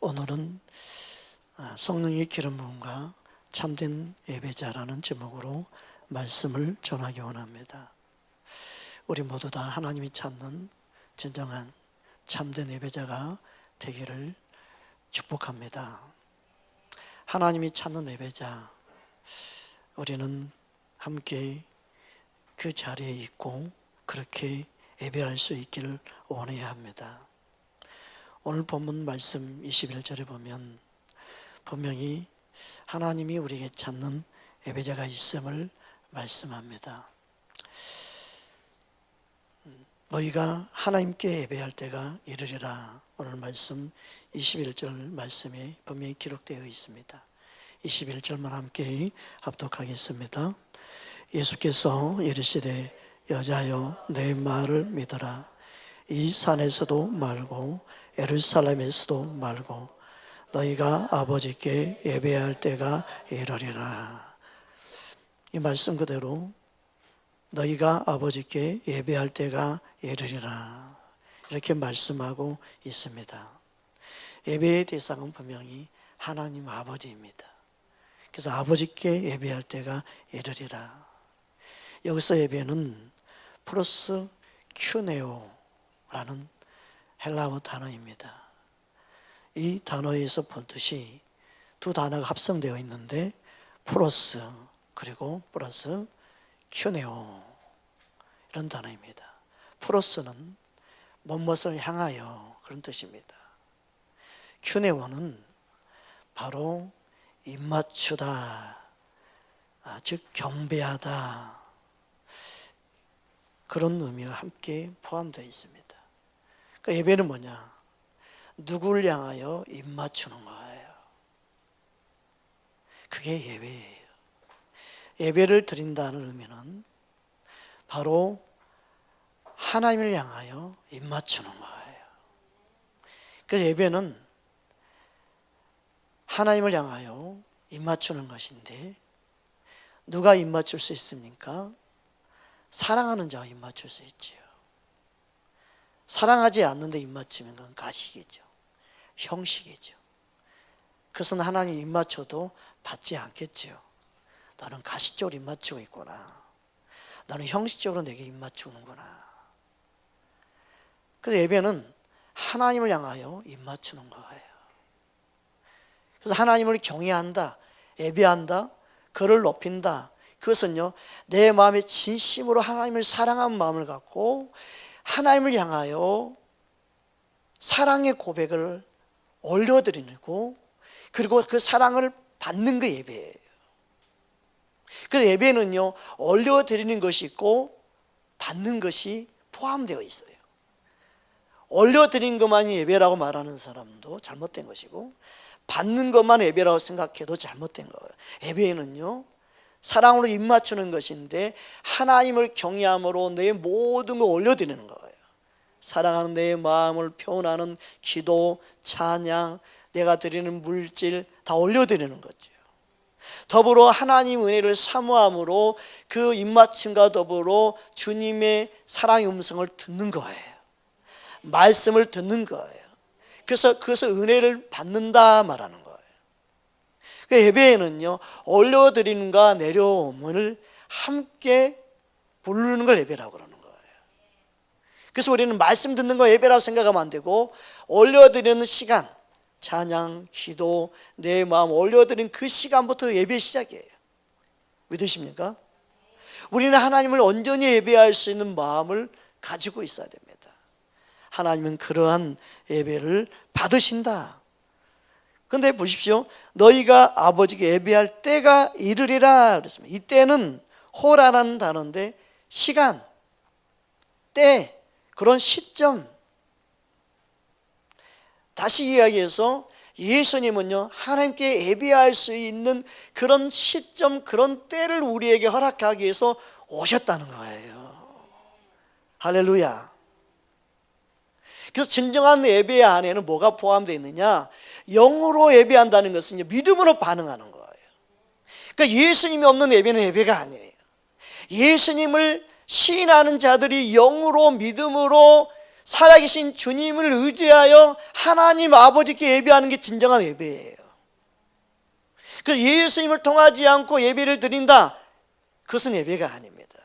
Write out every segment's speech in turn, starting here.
오늘은 성령의 기름 부음과 참된 예배자라는 제목으로 말씀을 전하기 원합니다. 우리 모두 다 하나님이 찾는 진정한 참된 예배자가 되기를 축복합니다. 하나님이 찾는 예배자, 우리는 함께 그 자리에 있고 그렇게 예배할 수 있기를 원해야 합니다. 오늘 본문 말씀 21절에 보면 분명히 하나님이 우리에게 찾는 예배자가 있음을 말씀합니다. 너희가 하나님께 예배할 때가 이르리라. 오늘 말씀 21절 말씀에 분명히 기록되어 있습니다. 21절만 함께 합독하겠습니다. 예수께서 이르시되 여자여 내 말을 믿어라. 이 산에서도 말고 예루살렘에서도 말고 너희가 아버지께 예배할 때가 이르리라. 이 말씀 그대로 너희가 아버지께 예배할 때가 이르리라 이렇게 말씀하고 있습니다. 예배의 대상은 분명히 하나님 아버지입니다. 그래서 아버지께 예배할 때가 이르리라. 여기서 예배는 프로스 큐네오라는 헬라어 단어입니다. 이 단어에서 본 뜻이 두 단어가 합성되어 있는데 프로스 그리고 플러스 큐네오 이런 단어입니다. 프로스는 무엇을 향하여 그런 뜻입니다. 큐네오는 바로 입맞추다, 즉 경배하다 그런 의미가 함께 포함되어 있습니다. 그러니까 예배는 뭐냐? 누구를 향하여 입맞추는 거예요. 그게 예배예요. 예배를 드린다는 의미는 바로 하나님을 향하여 입맞추는 거예요. 그래서 예배는 하나님을 향하여 입맞추는 것인데 누가 입맞출 수 있습니까? 사랑하는 자가 입맞출 수 있지요. 사랑하지 않는데 입맞추면 그건 가식이죠. 형식이죠. 그것은 하나님 입맞춰도 받지 않겠지요. 너는 가식적으로 입맞추고 있구나. 너는 형식적으로 내게 입맞추는구나. 그래서 예배는 하나님을 향하여 입맞추는 거예요. 그래서 하나님을 경외한다, 예배한다, 그를 높인다. 그것은요, 내 마음에 진심으로 하나님을 사랑하는 마음을 갖고 하나님을 향하여 사랑의 고백을 올려드리고 그리고 그 사랑을 받는 게 예배예요. 그래서 예배는요, 올려드리는 것이 있고 받는 것이 포함되어 있어요. 올려드린 것만이 예배라고 말하는 사람도 잘못된 것이고 받는 것만 예배라고 생각해도 잘못된 거예요. 예배는요, 사랑으로 입맞추는 것인데 하나님을 경외함으로 내 모든 걸 올려드리는 거예요. 사랑하는 내 마음을 표현하는 기도, 찬양, 내가 드리는 물질 다 올려드리는 거죠. 더불어 하나님 은혜를 사모함으로 그 입맞춤과 더불어 주님의 사랑의 음성을 듣는 거예요. 말씀을 듣는 거예요. 그래서 그것을 은혜를 받는다 말하는 거예요. 그 예배에는요, 올려드림과 내려옴을 함께 부르는 걸 예배라고 그러는 거예요. 그래서 우리는 말씀 듣는 거 예배라고 생각하면 안 되고 올려드리는 시간, 찬양, 기도, 내 마음 올려드린 그 시간부터 예배 시작이에요. 믿으십니까? 우리는 하나님을 온전히 예배할 수 있는 마음을 가지고 있어야 됩니다. 하나님은 그러한 예배를 받으신다. 그런데 보십시오. 너희가 아버지께 예배할 때가 이르리라 그랬습니다. 이 때는 호라라는 단어인데 시간, 때, 그런 시점. 다시 이야기해서 예수님은요, 하나님께 예배할 수 있는 그런 시점, 그런 때를 우리에게 허락하기 위해서 오셨다는 거예요. 할렐루야. 그래서 진정한 예배 안에는 뭐가 포함되어 있느냐? 영으로 예배한다는 것은 믿음으로 반응하는 거예요. 그러니까 예수님이 없는 예배는 예배가 아니에요. 예수님을 시인하는 자들이 영으로 믿음으로 살아계신 주님을 의지하여 하나님 아버지께 예배하는 게 진정한 예배예요. 그 예수님을 통하지 않고 예배를 드린다, 그것은 예배가 아닙니다.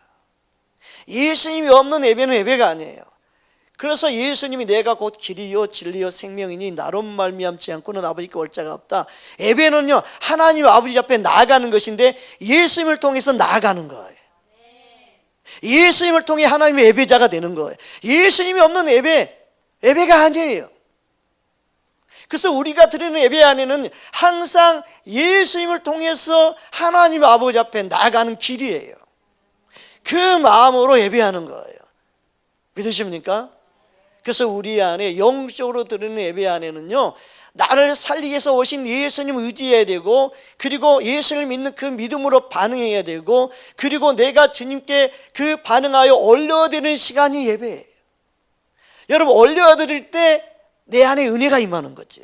예수님이 없는 예배는 예배가 아니에요. 그래서 예수님이 내가 곧 길이요 진리요 생명이니 나로 말미암지 않고는 아버지께 올 자가 없다. 예배는요, 하나님 아버지 앞에 나아가는 것인데 예수님을 통해서 나아가는 거예요. 예수님을 통해 하나님의 예배자가 되는 거예요. 예수님이 없는 예배가 아니에요. 그래서 우리가 드리는 예배 안에는 항상 예수님을 통해서 하나님 아버지 앞에 나아가는 길이에요. 그 마음으로 예배하는 거예요. 믿으십니까? 그래서 우리 안에 영적으로 드리는 예배 안에는요, 나를 살리기 위해서 오신 예수님 의지해야 되고, 그리고 예수를 믿는 그 믿음으로 반응해야 되고, 그리고 내가 주님께 그 반응하여 올려드리는 시간이 예배예요. 여러분, 올려드릴 때 내 안에 은혜가 임하는 거죠.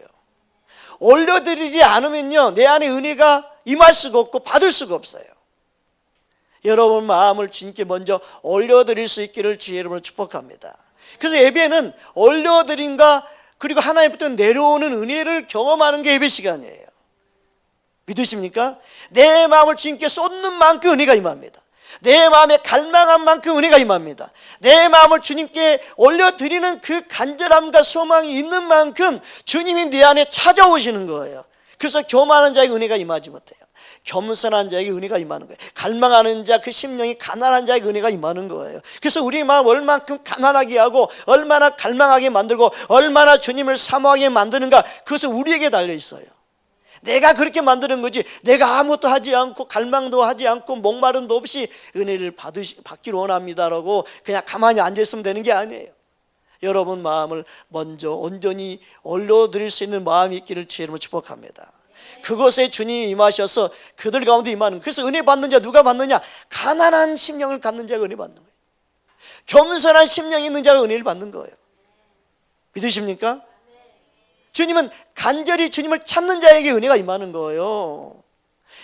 올려드리지 않으면요, 내 안에 은혜가 임할 수가 없고 받을 수가 없어요. 여러분 마음을 주님께 먼저 올려드릴 수 있기를 주의 이름으로 축복합니다. 그래서 예배는 올려드림과 그리고 하나님부터 내려오는 은혜를 경험하는 게 예배 시간이에요. 믿으십니까? 내 마음을 주님께 쏟는 만큼 은혜가 임합니다. 내 마음에 갈망한 만큼 은혜가 임합니다. 내 마음을 주님께 올려드리는 그 간절함과 소망이 있는 만큼 주님이 내 안에 찾아오시는 거예요. 그래서 교만한 자에게 은혜가 임하지 못해요. 겸손한 자에게 은혜가 임하는 거예요. 갈망하는 자, 그 심령이 가난한 자에게 은혜가 임하는 거예요. 그래서 우리 마음 얼만큼 가난하게 하고 얼마나 갈망하게 만들고 얼마나 주님을 사모하게 만드는가, 그것은 우리에게 달려 있어요. 내가 그렇게 만드는 거지, 내가 아무것도 하지 않고 갈망도 하지 않고 목마름도 없이 은혜를 받기를 원합니다라고 그냥 가만히 앉아있으면 되는 게 아니에요. 여러분 마음을 먼저 온전히 올려드릴 수 있는 마음이 있기를 주의 이름으로 축복합니다. 그것에 주님이 임하셔서 그들 가운데 임하는 거예요. 그래서 은혜 받는 자 누가 받느냐? 가난한 심령을 갖는 자가 은혜 받는 거예요. 겸손한 심령이 있는 자가 은혜를 받는 거예요. 믿으십니까? 주님은 간절히 주님을 찾는 자에게 은혜가 임하는 거예요.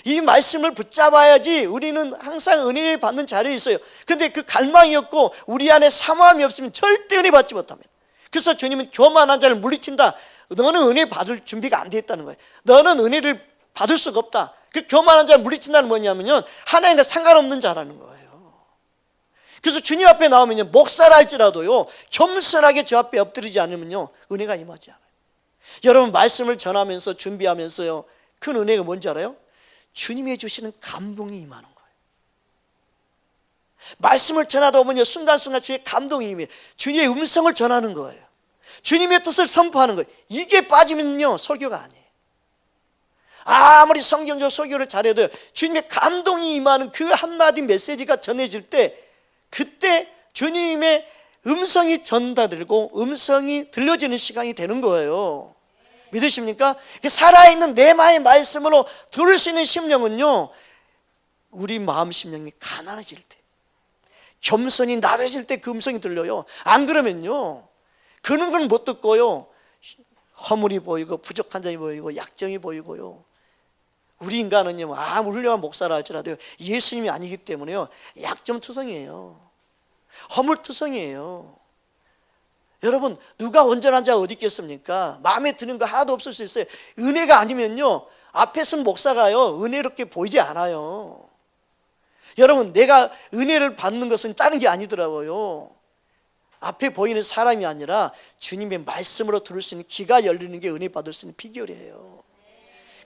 이 말씀을 붙잡아야지 우리는 항상 은혜 받는 자리에 있어요. 그런데 그 갈망이 없고 우리 안에 사모함이 없으면 절대 은혜 받지 못합니다. 그래서 주님은 교만한 자를 물리친다. 너는 은혜 받을 준비가 안 돼 있다는 거예요. 너는 은혜를 받을 수가 없다. 그 교만한 자를 물리친다는 뭐냐면요, 하나님과 상관없는 자라는 거예요. 그래서 주님 앞에 나오면요, 목사라 할지라도요, 겸손하게 주 앞에 엎드리지 않으면요, 은혜가 임하지 않아요. 여러분 말씀을 전하면서 준비하면서요, 큰 은혜가 뭔지 알아요? 주님이 주시는 감동이 임하는 거예요. 말씀을 전하다 보면요, 순간순간 주의 감동이 임해요. 주님의 음성을 전하는 거예요. 주님의 뜻을 선포하는 거예요. 이게 빠지면요, 설교가 아니에요. 아무리 성경적 설교를 잘해도 주님의 감동이 임하는 그 한마디 메시지가 전해질 때, 그때 주님의 음성이 전달되고 음성이 들려지는 시간이 되는 거예요. 믿으십니까? 살아있는 내 마음의 말씀으로 들을 수 있는 심령은요, 우리 마음 심령이 가난해질 때, 겸손이 낮아질 때 그 음성이 들려요. 안 그러면요, 그런 건 못 듣고요, 허물이 보이고 부족한 점이 보이고 약점이 보이고요. 우리 인간은요, 아무리 훌륭한 목사라 할지라도 예수님이 아니기 때문에요, 약점투성이에요. 허물투성이에요. 여러분 누가 온전한 자가 어디 있겠습니까? 마음에 드는 거 하나도 없을 수 있어요. 은혜가 아니면요, 앞에 쓴 목사가요, 은혜롭게 보이지 않아요. 여러분 내가 은혜를 받는 것은 다른 게 아니더라고요. 앞에 보이는 사람이 아니라 주님의 말씀으로 들을 수 있는 귀가 열리는 게 은혜 받을 수 있는 비결이에요.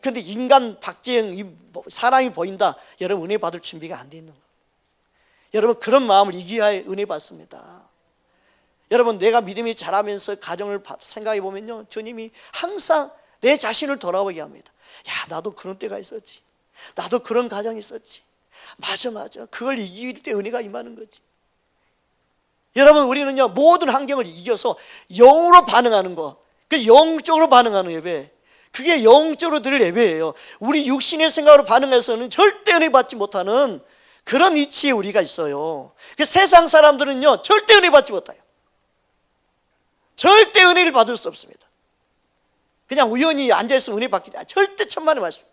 그런데 인간 박재영 사람이 보인다, 여러분 은혜 받을 준비가 안 돼 있는 거예요. 여러분 그런 마음을 이기야 은혜 받습니다. 여러분 내가 믿음이 자라면서 가정을 생각해 보면요, 주님이 항상 내 자신을 돌아보게 합니다. 야, 나도 그런 때가 있었지, 나도 그런 가정이 있었지. 맞아, 그걸 이길 때 은혜가 임하는 거지. 여러분 우리는요, 모든 환경을 이겨서 영으로 반응하는 거, 그 영적으로 반응하는 예배, 그게 영적으로 드릴 예배예요. 우리 육신의 생각으로 반응해서는 절대 은혜 받지 못하는 그런 위치에 우리가 있어요. 세상 사람들은요, 절대 은혜 받지 못해요. 절대 은혜를 받을 수 없습니다. 그냥 우연히 앉아있으면 은혜 받기, 절대 천만의 말씀.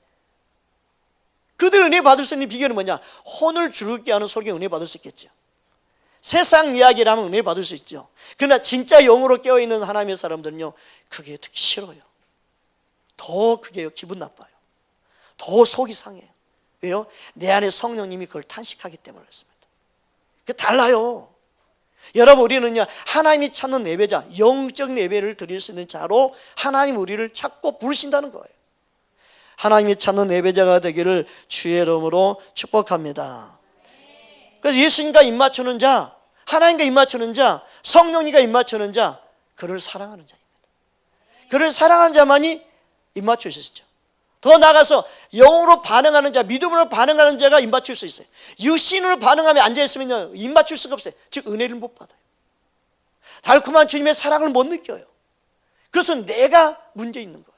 그들 은혜 받을 수 있는 비결은 뭐냐? 혼을 줄게 하는 속에 은혜 받을 수 있겠죠. 세상 이야기라면 은혜 받을 수 있죠. 그러나 진짜 영으로 깨어있는 하나님의 사람들은요, 그게 듣기 싫어요. 더 그게 기분 나빠요. 더 속이 상해요. 왜요? 내 안에 성령님이 그걸 탄식하기 때문에 그렇습니다. 그게 달라요. 여러분, 우리는요, 하나님이 찾는 예배자, 영적 예배를 드릴 수 있는 자로 하나님 우리를 찾고 부르신다는 거예요. 하나님이 찾는 예배자가 되기를 주의 이름으로 축복합니다. 그래서 예수님과 입맞추는 자, 하나님과 입맞추는 자, 성령님과 입맞추는 자, 그를 사랑하는 자입니다. 그를 사랑하는 자만이 입맞출 수 있죠. 더 나아가서 영으로 반응하는 자, 믿음으로 반응하는 자가 입맞출 수 있어요. 육신으로 반응하며 앉아있으면 입맞출 수가 없어요. 즉 은혜를 못 받아요. 달콤한 주님의 사랑을 못 느껴요. 그것은 내가 문제 있는 거예요.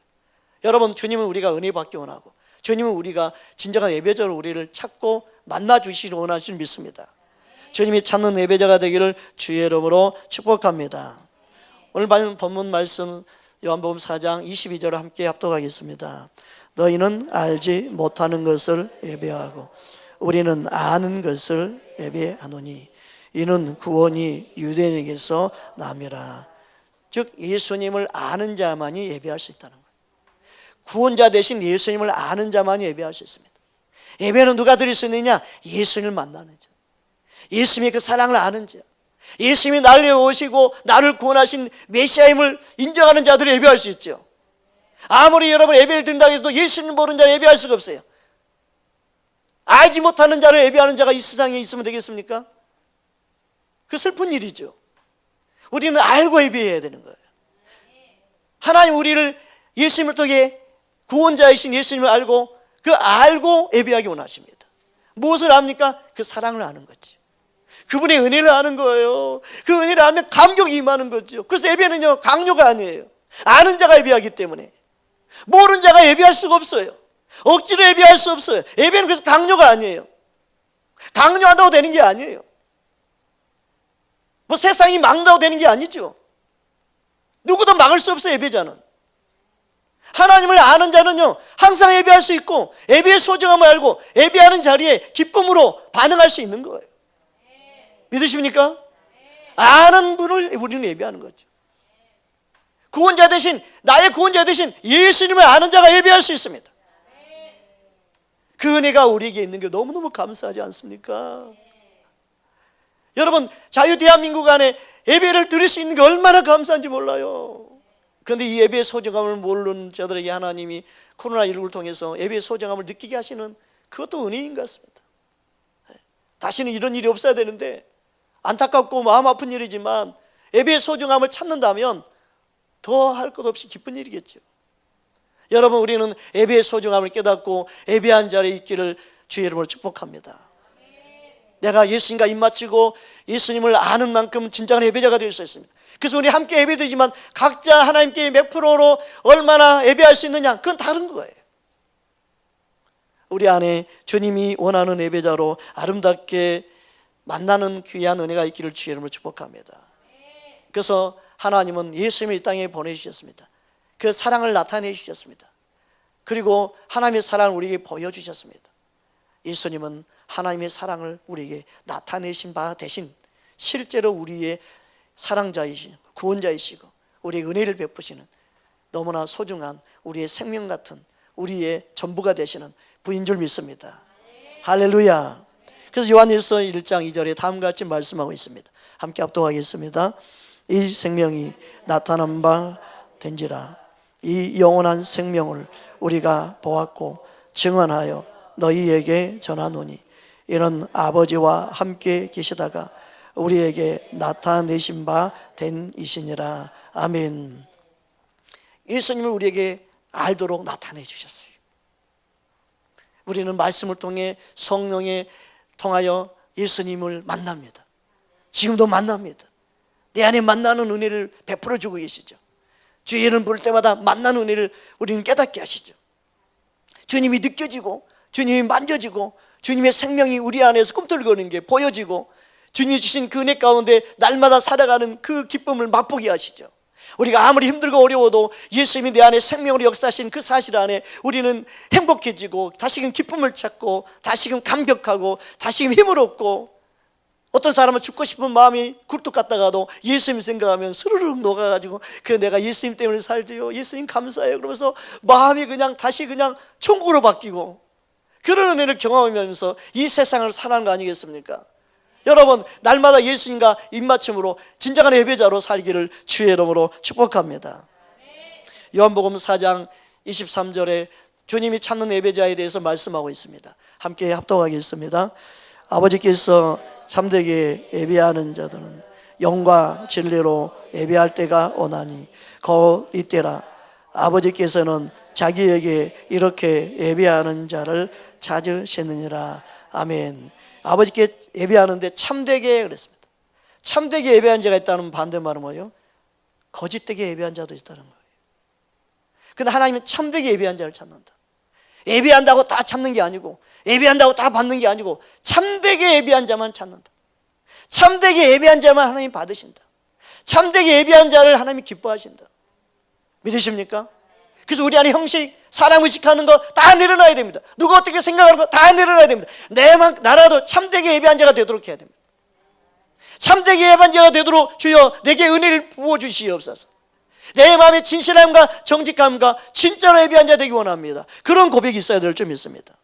여러분, 주님은 우리가 은혜 받기 원하고, 주님은 우리가 진정한 예배자로 우리를 찾고 만나 주시기를 원하시는 믿습니다. 주님이 찾는 예배자가 되기를 주의 이름으로 축복합니다. 오늘 본문 말씀 요한복음 4장 22절을 함께 합독하겠습니다. 너희는 알지 못하는 것을 예배하고 우리는 아는 것을 예배하노니 이는 구원이 유대인에게서 남이라. 즉 예수님을 아는 자만이 예배할 수 있다는 거예요. 구원자 대신 예수님을 아는 자만이 예배할 수 있습니다. 예배는 누가 드릴 수 있느냐? 예수님을 만나는 자, 예수님의 그 사랑을 아는 자, 예수님이 나를 위해 오시고 나를 구원하신 메시아임을 인정하는 자들이 예배할 수 있죠. 아무리 여러분 예배를 드린다고 해도 예수님 모르는 자는 예배할 수가 없어요. 알지 못하는 자를 예배하는 자가 이 세상에 있으면 되겠습니까? 그 슬픈 일이죠. 우리는 알고 예배해야 되는 거예요. 하나님 우리를 예수님을 통해 구원자이신 예수님을 알고 예배하기 원하십니다. 무엇을 압니까? 그 사랑을 아는 거죠. 그분의 은혜를 아는 거예요. 그 은혜를 알면 감격이 임하는 거죠. 그래서 예배는요, 강요가 아니에요. 아는 자가 예배하기 때문에. 모르는 자가 예배할 수가 없어요. 억지로 예배할 수 없어요. 예배는 그래서 강요가 아니에요. 강요한다고 되는 게 아니에요. 뭐 세상이 막는다고 되는 게 아니죠. 누구도 막을 수 없어요, 예배자는. 하나님을 아는 자는요, 항상 예배할 수 있고 예배의 소중함을 알고 예배하는 자리에 기쁨으로 반응할 수 있는 거예요. 믿으십니까? 아는 분을 우리는 예배하는 거죠. 구원자 대신, 나의 구원자 대신 예수님을 아는 자가 예배할 수 있습니다. 그 은혜가 우리에게 있는 게 너무너무 감사하지 않습니까? 여러분, 자유 대한민국 안에 예배를 드릴 수 있는 게 얼마나 감사한지 몰라요. 그런데 이 예배의 소중함을 모르는 자들에게 하나님이 코로나19를 통해서 예배의 소중함을 느끼게 하시는 그것도 은혜인 것 같습니다. 다시는 이런 일이 없어야 되는데 안타깝고 마음 아픈 일이지만 예배의 소중함을 찾는다면 더 할 것 없이 기쁜 일이겠죠. 여러분, 우리는 예배의 소중함을 깨닫고 예배한 자리에 있기를 주의 이름으로 축복합니다. 내가 예수님과 입맞추고 예수님을 아는 만큼 진정한 예배자가 될 수 있습니다. 그래서 우리 함께 예배드리지만 각자 하나님께 몇 프로로 얼마나 예배할 수 있느냐, 그건 다른 거예요. 우리 안에 주님이 원하는 예배자로 아름답게 만나는 귀한 은혜가 있기를 주의 이름으로 축복합니다. 그래서 하나님은 예수님을 이 땅에 보내주셨습니다. 그 사랑을 나타내 주셨습니다. 그리고 하나님의 사랑을 우리에게 보여주셨습니다. 예수님은 하나님의 사랑을 우리에게 나타내신 바 대신 실제로 우리의 사랑자이시고 구원자이시고 우리의 은혜를 베푸시는 너무나 소중한 우리의 생명 같은 우리의 전부가 되시는 분인 줄 믿습니다. 할렐루야. 그래서 요한일서 1장 2절에 다음과 같이 말씀하고 있습니다. 함께 합독하겠습니다. 이 생명이 나타난 바 된지라. 이 영원한 생명을 우리가 보았고 증언하여 너희에게 전하노니 이는 아버지와 함께 계시다가 우리에게 나타내신 바 된 이시니라. 아멘. 예수님을 우리에게 알도록 나타내 주셨어요. 우리는 말씀을 통해 성령에 통하여 예수님을 만납니다. 지금도 만납니다. 내 안에 만나는 은혜를 베풀어 주고 계시죠. 주의 이름 부를 때마다 만나는 은혜를 우리는 깨닫게 하시죠. 주님이 느껴지고 주님이 만져지고 주님의 생명이 우리 안에서 꿈틀거리는 게 보여지고 주님이 주신 그 은혜 가운데 날마다 살아가는 그 기쁨을 맛보게 하시죠. 우리가 아무리 힘들고 어려워도 예수님이 내 안에 생명으로 역사하신 그 사실 안에 우리는 행복해지고 다시금 기쁨을 찾고 다시금 감격하고 다시금 힘을 얻고 어떤 사람은 죽고 싶은 마음이 굴뚝 갔다가도 예수님 생각하면 스르륵 녹아가지고 그래 내가 예수님 때문에 살지요, 예수님 감사해요 그러면서 마음이 그냥 다시 그냥 천국으로 바뀌고 그런 은혜를 경험하면서 이 세상을 살아가는 거 아니겠습니까? 여러분 날마다 예수님과 입맞춤으로 진정한 예배자로 살기를 주의 이름으로 축복합니다. 요한복음 4장 23절에 주님이 찾는 예배자에 대해서 말씀하고 있습니다. 함께 합독하겠습니다. 아버지께서 참되게 예배하는 자들은 영과 진리로 예배할 때가 오나니 곧 이때라. 아버지께서는 자기에게 이렇게 예배하는 자를 찾으시느니라. 아멘. 아버지께 예배하는데 참되게 그랬습니다. 참되게 예배한 자가 있다는 반대말은 뭐예요? 거짓되게 예배한 자도 있다는 거예요. 근데 하나님은 참되게 예배한 자를 찾는다. 예배한다고 다 찾는 게 아니고 예배한다고 다 받는 게 아니고 참되게 예배한 자만 찾는다. 참되게 예배한 자만 하나님 받으신다. 참되게 예배한 자를 하나님이 기뻐하신다. 믿으십니까? 그래서 우리 안에 형식, 사랑의식하는 거 다 내려놔야 됩니다. 누가 어떻게 생각하는 거 다 내려놔야 됩니다. 나라도 참되게 예배한 자가 되도록 해야 됩니다. 참되게 예배한 자가 되도록 주여 내게 은혜를 부어주시옵소서. 내 마음의 진실함과 정직함과 진짜로 예배한 자 되기 원합니다. 그런 고백이 있어야 될 줄 믿습니다.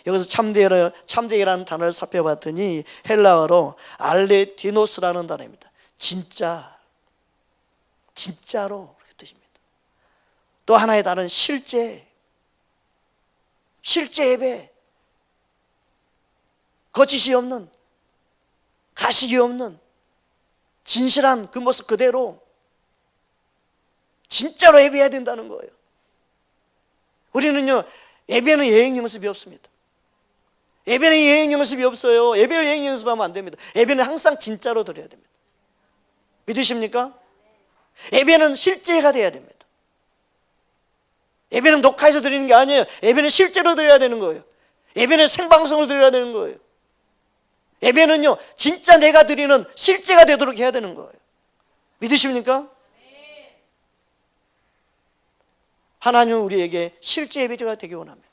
여기서 참되게라는 단어를 살펴봤더니 헬라어로 알레디노스라는 단어입니다. 진짜, 진짜로 그렇게 뜻입니다. 또 하나의 단어는 실제 예배, 거짓이 없는, 가식이 없는 진실한 그 모습 그대로 진짜로 예배해야 된다는 거예요. 우리는요 예배는 예행 연습이 없습니다. 예배는 예행 연습이 없어요. 예배를 예행 연습하면 안 됩니다. 예배는 항상 진짜로 드려야 됩니다. 믿으십니까? 예배는 실제가 돼야 됩니다. 예배는 녹화해서 드리는 게 아니에요. 예배는 실제로 드려야 되는 거예요. 예배는 생방송으로 드려야 되는 거예요. 예배는요 진짜 내가 드리는 실제가 되도록 해야 되는 거예요. 믿으십니까? 하나님은 우리에게 실제 예배자가 되기 원합니다.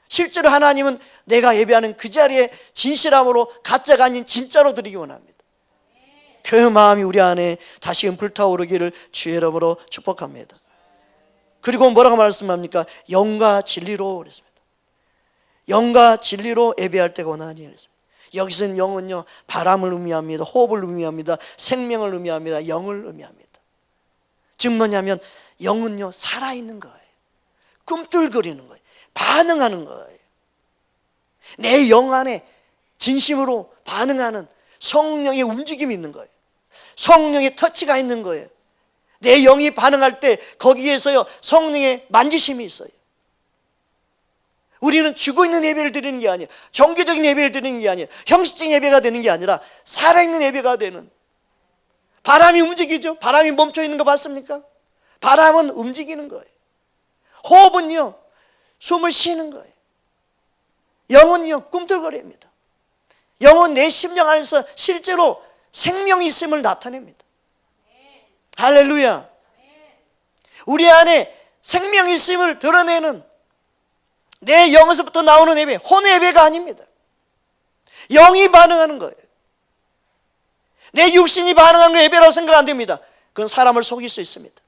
실제로 하나님은 내가 예배하는 그 자리에 진실함으로 가짜가 아닌 진짜로 드리기 원합니다. 그 마음이 우리 안에 다시금 불타오르기를 주의 이름으로 축복합니다. 그리고 뭐라고 말씀합니까? 영과 진리로 그랬습니다. 영과 진리로 예배할 때가 원하니 그랬습니다. 여기서는 영은요 바람을 의미합니다. 호흡을 의미합니다. 생명을 의미합니다. 영을 의미합니다. 즉 뭐냐면 영은요 살아있는 거예요. 꿈틀거리는 거예요. 반응하는 거예요. 내 영 안에 진심으로 반응하는 성령의 움직임이 있는 거예요. 성령의 터치가 있는 거예요. 내 영이 반응할 때 거기에서요 성령의 만지심이 있어요. 우리는 죽어 있는 예배를 드리는 게 아니에요. 종교적인 예배를 드리는 게 아니에요. 형식적인 예배가 되는 게 아니라 살아있는 예배가 되는. 바람이 움직이죠. 바람이 멈춰 있는 거 봤습니까? 바람은 움직이는 거예요. 호흡은요 숨을 쉬는 거예요. 영은요 꿈틀거립니다. 영은 내 심령 안에서 실제로 생명이 있음을 나타냅니다. 할렐루야. 우리 안에 생명이 있음을 드러내는 내 영에서부터 나오는 예배, 혼의 예배가 아닙니다. 영이 반응하는 거예요. 내 육신이 반응한 거 예배라고 생각 안 됩니다. 그건 사람을 속일 수 있습니다.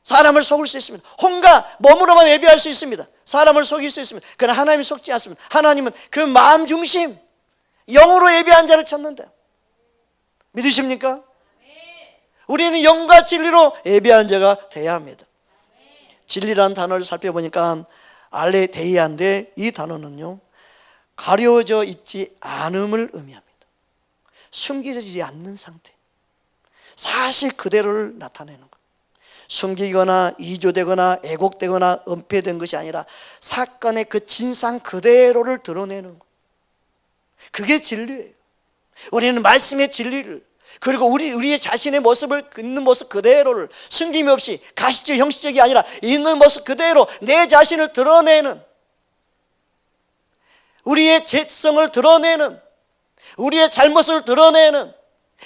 사람을 속일 수 있습니다. 혼과 몸으로만 예배할 수 있습니다. 사람을 속일 수 있습니다. 그러나 하나님이 속지 않습니다. 하나님은 그 마음 중심 영으로 예배한 자를 찾는다. 믿으십니까? 우리는 영과 진리로 예배한 자가 돼야 합니다. 진리라는 단어를 살펴보니까 알레데이아인데 이 단어는요 가려져 있지 않음을 의미합니다. 숨겨지지 않는 상태, 사실 그대로를 나타내는 것. 숨기거나 이조되거나 애곡되거나 은폐된 것이 아니라 사건의 그 진상 그대로를 드러내는 것. 그게 진리예요. 우리는 말씀의 진리를, 그리고 우리의 자신의 모습을 있는 모습 그대로를 숨김이 없이 가시적 형식적이 아니라 있는 모습 그대로 내 자신을 드러내는, 우리의 죄성을 드러내는, 우리의 잘못을 드러내는,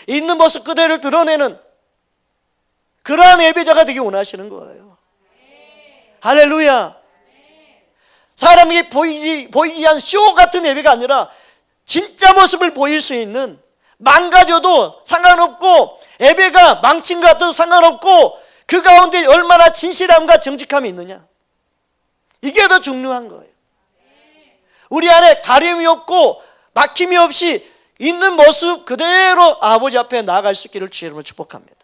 있는 모습 그대로를 드러내는 그러한 예배자가 되기 원하시는 거예요. 할렐루야. 사람에게 보이기 위한 쇼 같은 예배가 아니라 진짜 모습을 보일 수 있는, 망가져도 상관없고 예배가 망친 것 같아도 상관없고 그 가운데 얼마나 진실함과 정직함이 있느냐, 이게 더 중요한 거예요. 우리 안에 가림이 없고 막힘이 없이 있는 모습 그대로 아버지 앞에 나아갈 수 있기를 주의 이름으로 축복합니다.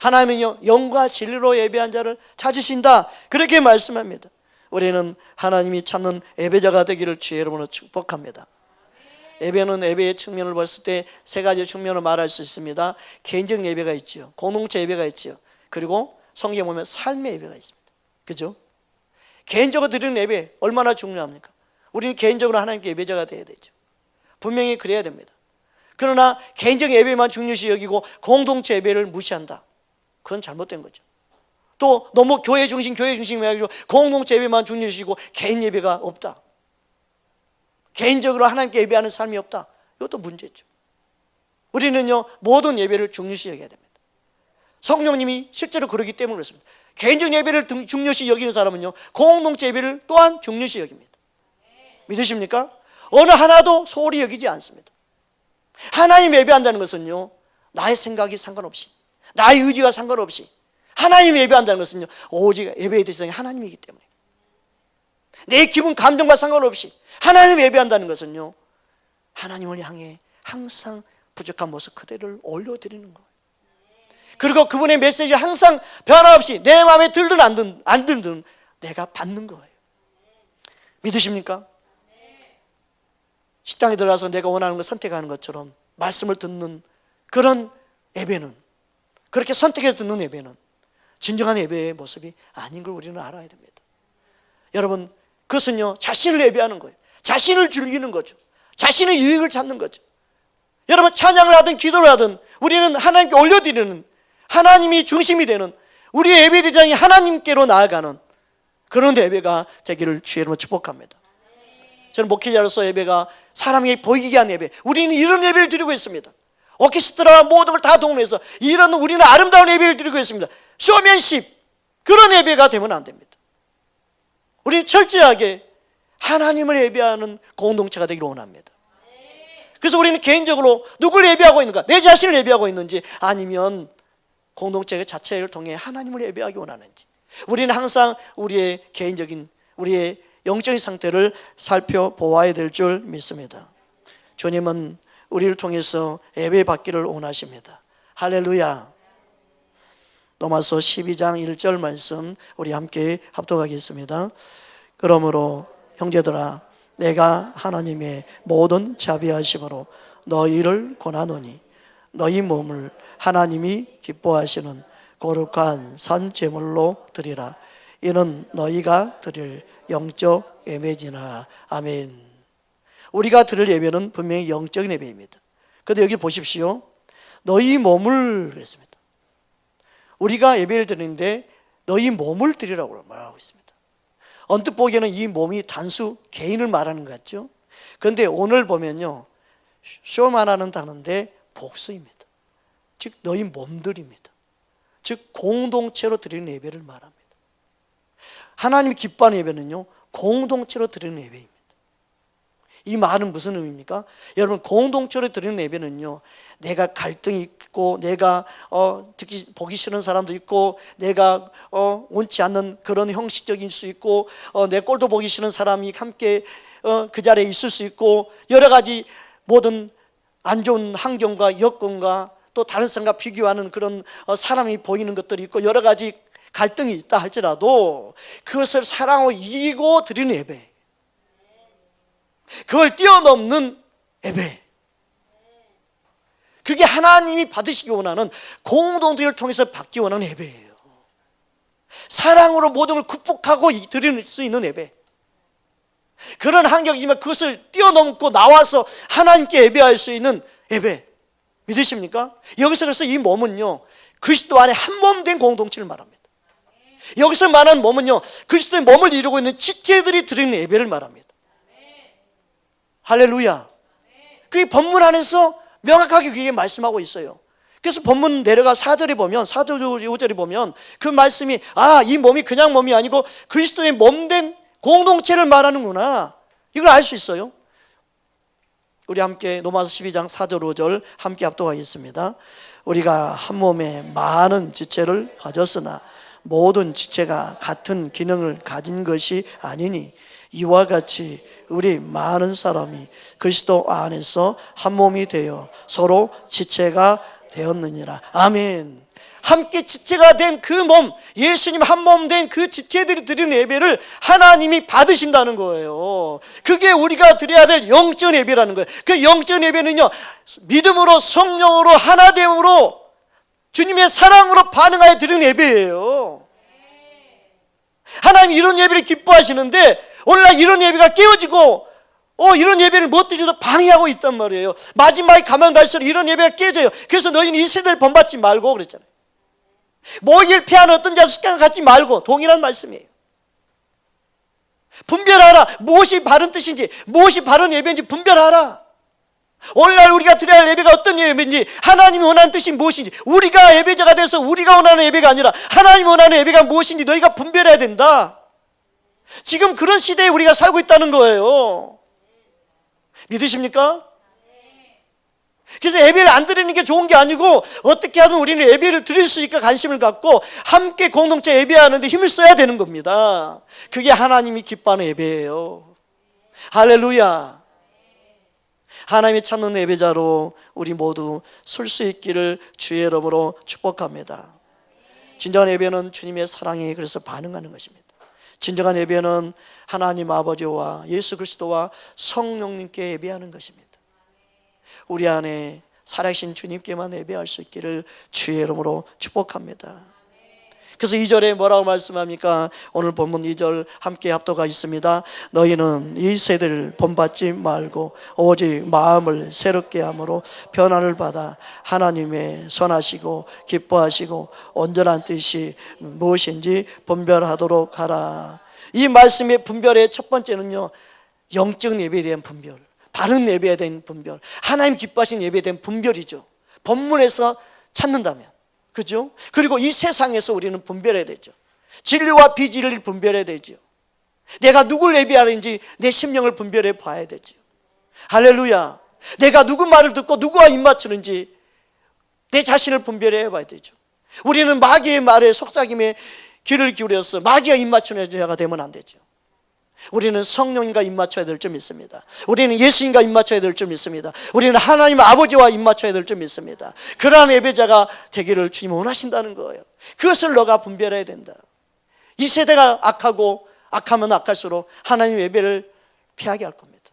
하나님은요, 영과 진리로 예배한 자를 찾으신다, 그렇게 말씀합니다. 우리는 하나님이 찾는 예배자가 되기를 주의 이름으로 축복합니다. 예배는 예배의 측면을 봤을 때 세 가지 측면을 말할 수 있습니다. 개인적 예배가 있죠, 공동체 예배가 있죠, 그리고 성경에 보면 삶의 예배가 있습니다. 그죠? 개인적으로 드리는 예배 얼마나 중요합니까? 우리는 개인적으로 하나님께 예배자가 되어야 되죠. 분명히 그래야 됩니다. 그러나 개인적 예배만 중요시 여기고 공동체 예배를 무시한다, 그건 잘못된 거죠. 또 너무 교회 중심 해가지고 공동체 예배만 중요시고 개인 예배가 없다, 개인적으로 하나님께 예배하는 삶이 없다, 이것도 문제죠. 우리는요, 모든 예배를 중요시 여겨야 됩니다. 성령님이 실제로 그러기 때문에 그렇습니다. 개인적 예배를 중요시 여기는 사람은요, 공동체 예배를 또한 중요시 여깁니다. 믿으십니까? 어느 하나도 소홀히 여기지 않습니다. 하나님 예배한다는 것은요, 나의 생각이 상관없이, 나의 의지가 상관없이 하나님 예배한다는 것은요, 오직 예배의 대상이 하나님이기 때문에, 내 기분 감정과 상관없이 하나님 예배한다는 것은요, 하나님을 향해 항상 부족한 모습 그대를 올려드리는 거예요. 그리고 그분의 메시지를 항상 변함없이 내 마음에 들든 안 들든 내가 받는 거예요. 믿으십니까? 식당에 들어가서 내가 원하는 걸 선택하는 것처럼 말씀을 듣는 그런 예배는, 그렇게 선택해서 듣는 예배는 진정한 예배의 모습이 아닌 걸 우리는 알아야 됩니다. 여러분, 그것은요, 자신을 예배하는 거예요. 자신을 즐기는 거죠. 자신의 유익을 찾는 거죠. 여러분, 찬양을 하든 기도를 하든 우리는 하나님께 올려드리는, 하나님이 중심이 되는, 우리의 예배 대상이 하나님께로 나아가는 그런 예배가 되기를 주의 이름으로 축복합니다. 저는 목회자로서 예배가 사람에게 보이게 한 예배, 우리는 이런 예배를 드리고 있습니다. 오케스트라와 모든 걸 다 동원해서 이런 우리는 아름다운 예배를 드리고 있습니다. 쇼맨십, 그런 예배가 되면 안 됩니다. 우리는 철저하게 하나님을 예배하는 공동체가 되기를 원합니다. 그래서 우리는 개인적으로 누굴 예배하고 있는가, 내 자신을 예배하고 있는지, 아니면 공동체 자체를 통해 하나님을 예배하기 원하는지, 우리는 항상 우리의 개인적인, 우리의 영적인 상태를 살펴보아야 될 줄 믿습니다. 주님은 우리를 통해서 예배받기를 원하십니다. 할렐루야. 로마서 12장 1절 말씀 우리 함께 합독하겠습니다. 그러므로 형제들아, 내가 하나님의 모든 자비하심으로 너희를 권하노니 너희 몸을 하나님이 기뻐하시는 거룩한 산 제물로 드리라. 이는 너희가 드릴 영적 예배지나. 아멘. 우리가 드릴 예배는 분명히 영적인 예배입니다. 그런데 여기 보십시오. 너희 몸을 그랬습니다. 우리가 예배를 드리는데 너희 몸을 드리라고 말하고 있습니다. 언뜻 보기에는 이 몸이 단수 개인을 말하는 것 같죠. 그런데 오늘 보면요, 쇼만 하는 단어인데 복수입니다. 즉 너희 몸들입니다. 즉 공동체로 드리는 예배를 말합니다. 하나님이 기뻐하는 예배는요, 공동체로 드리는 예배입니다. 이 말은 무슨 의미입니까? 여러분, 공동체로 드리는 예배는요, 내가 갈등이 있고, 내가 듣기 보기 싫은 사람도 있고, 내가 원치 않는 그런 형식적일 수 있고, 내 꼴도 보기 싫은 사람이 함께 그 자리에 있을 수 있고, 여러 가지 모든 안 좋은 환경과 여건과 또 다른 사람과 비교하는 그런 사람이 보이는 것들이 있고, 여러 가지 갈등이 있다 할지라도 그것을 사랑으로 이기고 드리는 예배, 그걸 뛰어넘는 예배, 그게 하나님이 받으시기 원하는, 공동체를 통해서 받기 원하는 예배예요. 사랑으로 모든 걸 극복하고 드릴 수 있는 예배, 그런 환경이지만 그것을 뛰어넘고 나와서 하나님께 예배할 수 있는 예배, 믿으십니까? 여기서 그래서 이 몸은요, 그리스도 안에 한 몸 된 공동체를 말합니다. 여기서 말하는 몸은요, 그리스도의 몸을 이루고 있는 지체들이 드리는 예배를 말합니다. 할렐루야. 그게 본문 안에서 명확하게 그게 말씀하고 있어요. 그래서 본문 내려가 4절에 보면, 4절 5절에 보면 그 말씀이, 이 몸이 그냥 몸이 아니고 그리스도의 몸된 공동체를 말하는구나, 이걸 알 수 있어요. 우리 함께 로마서 12장 4절 5절 함께 합독하겠습니다. 우리가 한 몸에 많은 지체를 가졌으나 모든 지체가 같은 기능을 가진 것이 아니니 이와 같이 우리 많은 사람이 그리스도 안에서 한 몸이 되어 서로 지체가 되었느니라. 아멘. 함께 지체가 된 그 몸, 예수님 한 몸 된 그 지체들이 드리는 예배를 하나님이 받으신다는 거예요. 그게 우리가 드려야 될 영적 예배라는 거예요. 그 영적 예배는요, 믿음으로 성령으로 하나됨으로 주님의 사랑으로 반응하여 드리는 예배예요. 하나님이 이런 예배를 기뻐하시는데 오늘날 이런 예배가 깨어지고 이런 예배를 못 드려도 방해하고 있단 말이에요. 마지막에 가만 갈수록 이런 예배가 깨져요. 그래서 너희는 이 세대를 본받지 말고 그랬잖아요. 모이길 피하는 어떤 자도 습관을 갖지 말고, 동일한 말씀이에요. 분별하라. 무엇이 바른 뜻인지, 무엇이 바른 예배인지 분별하라. 오늘날 우리가 드려야 할 예배가 어떤 예배인지, 하나님이 원하는 뜻이 무엇인지, 우리가 예배자가 돼서 우리가 원하는 예배가 아니라 하나님이 원하는 예배가 무엇인지 너희가 분별해야 된다. 지금 그런 시대에 우리가 살고 있다는 거예요. 믿으십니까? 그래서 예배를 안 드리는 게 좋은 게 아니고, 어떻게 하면 우리는 예배를 드릴 수 있을까 관심을 갖고 함께 공동체 예배하는데 힘을 써야 되는 겁니다. 그게 하나님이 기뻐하는 예배예요. 할렐루야. 하나님이 찾는 예배자로 우리 모두 설 수 있기를 주의 이름으로 축복합니다. 진정한 예배는 주님의 사랑에 그래서 반응하는 것입니다. 진정한 예배는 하나님 아버지와 예수 그리스도와 성령님께 예배하는 것입니다. 우리 안에 살아계신 주님께만 예배할 수 있기를 주의 이름으로 축복합니다. 그래서 2절에 뭐라고 말씀합니까? 오늘 본문 2절 함께 합독하겠습니다. 너희는 이 세대를 본받지 말고 오직 마음을 새롭게 함으로 변화를 받아 하나님의 선하시고 기뻐하시고 온전한 뜻이 무엇인지 분별하도록 하라. 이 말씀의 분별의 첫 번째는요, 영적 예배에 대한 분별, 바른 예배에 대한 분별, 하나님 기뻐하신 예배에 대한 분별이죠. 본문에서 찾는다면, 그죠? 그리고 이 세상에서 우리는 분별해야 되죠. 진리와 비진리를 분별해야 되죠. 내가 누굴 예배하는지 내 심령을 분별해 봐야 되죠. 할렐루야. 내가 누구 말을 듣고 누구와 입맞추는지 내 자신을 분별해 봐야 되죠. 우리는 마귀의 말에 속삭임에 귀를 기울여서 마귀가 입맞추는 자가 되면 안 되죠. 우리는 성령님과 입맞춰야 될 점이 있습니다. 우리는 예수님과 입맞춰야 될 점이 있습니다. 우리는 하나님 아버지와 입맞춰야 될 점이 있습니다. 그러한 예배자가 되기를 주님 원하신다는 거예요. 그것을 너가 분별해야 된다. 이 세대가 악하고 악하면 악할수록 하나님 예배를 피하게 할 겁니다.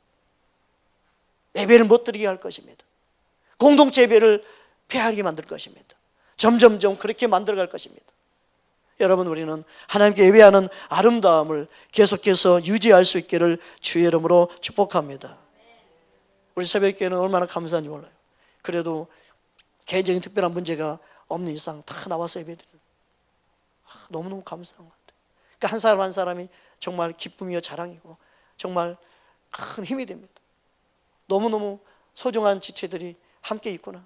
예배를 못 드리게 할 것입니다. 공동체 예배를 피하게 만들 것입니다. 점점점 그렇게 만들어갈 것입니다. 여러분, 우리는 하나님께 예배하는 아름다움을 계속해서 유지할 수 있기를 주의 이름으로 축복합니다. 우리 새벽교회는 얼마나 감사한지 몰라요. 그래도 개인적인 특별한 문제가 없는 이상 다 나와서 예배드리는, 너무너무 감사한 것 같아요. 그러니까 한 사람 한 사람이 정말 기쁨이요 자랑이고 정말 큰 힘이 됩니다. 너무너무 소중한 지체들이 함께 있구나.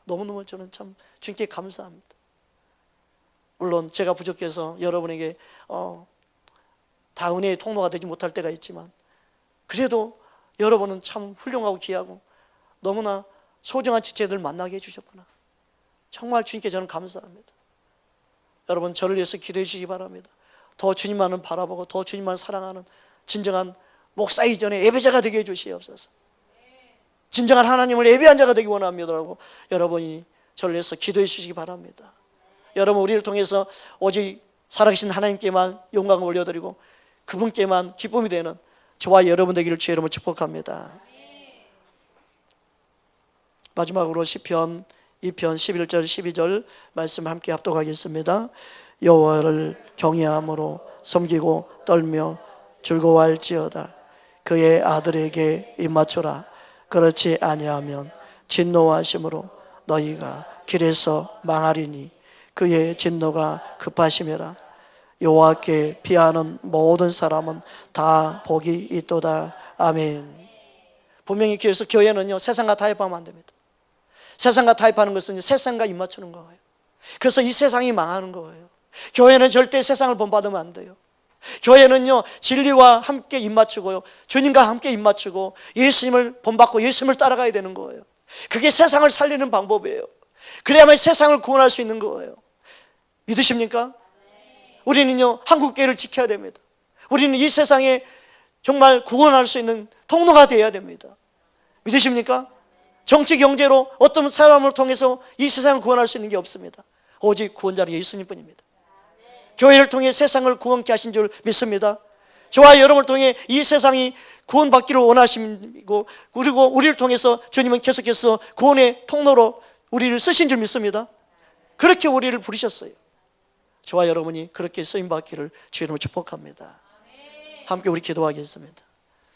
너무너무 저는 참 주님께 감사합니다. 물론 제가 부족해서 여러분에게 다 은혜의 통로가 되지 못할 때가 있지만, 그래도 여러분은 참 훌륭하고 귀하고 너무나 소중한 지체들 만나게 해주셨구나. 정말 주님께 저는 감사합니다. 여러분, 저를 위해서 기도해 주시기 바랍니다. 더 주님만을 바라보고 더 주님만 사랑하는 진정한 목사 이전에 예배자가 되게 해주시옵소서. 진정한 하나님을 예배한 자가 되기 원합니다라고 여러분이 저를 위해서 기도해 주시기 바랍니다. 여러분, 우리를 통해서 오직 살아계신 하나님께만 영광을 올려드리고 그분께만 기쁨이 되는 저와 여러분 되기를 주의 이름으로 축복합니다. 마지막으로 시편 2편 11절 12절 말씀 함께 합독하겠습니다. 여호와를 경외함으로 섬기고 떨며 즐거워할지어다. 그의 아들에게 입맞춰라. 그렇지 아니하면 진노하심으로 너희가 길에서 망하리니 그의 진노가 급하심이라. 여호와께 피하는 모든 사람은 다 복이 있도다. 아멘. 분명히 그래서 교회는요, 세상과 타협하면 안 됩니다. 세상과 타협하는 것은 세상과 입맞추는 거예요. 그래서 이 세상이 망하는 거예요. 교회는 절대 세상을 본받으면 안 돼요. 교회는요, 진리와 함께 입맞추고요, 주님과 함께 입맞추고 예수님을 본받고 예수님을 따라가야 되는 거예요. 그게 세상을 살리는 방법이에요. 그래야만 세상을 구원할 수 있는 거예요. 믿으십니까? 우리는요, 한국교회를 지켜야 됩니다. 우리는 이 세상에 정말 구원할 수 있는 통로가 되어야 됩니다. 믿으십니까? 정치, 경제로 어떤 사람을 통해서 이 세상을 구원할 수 있는 게 없습니다. 오직 구원자는 예수님뿐입니다. 교회를 통해 세상을 구원케 하신 줄 믿습니다. 저와 여러분을 통해 이 세상이 구원받기를 원하시고, 그리고 우리를 통해서 주님은 계속해서 구원의 통로로 우리를 쓰신 줄 믿습니다. 그렇게 우리를 부르셨어요. 저와 여러분이 그렇게 쓰임받기를 주의 이름으로 축복합니다. 함께 우리 기도하겠습니다.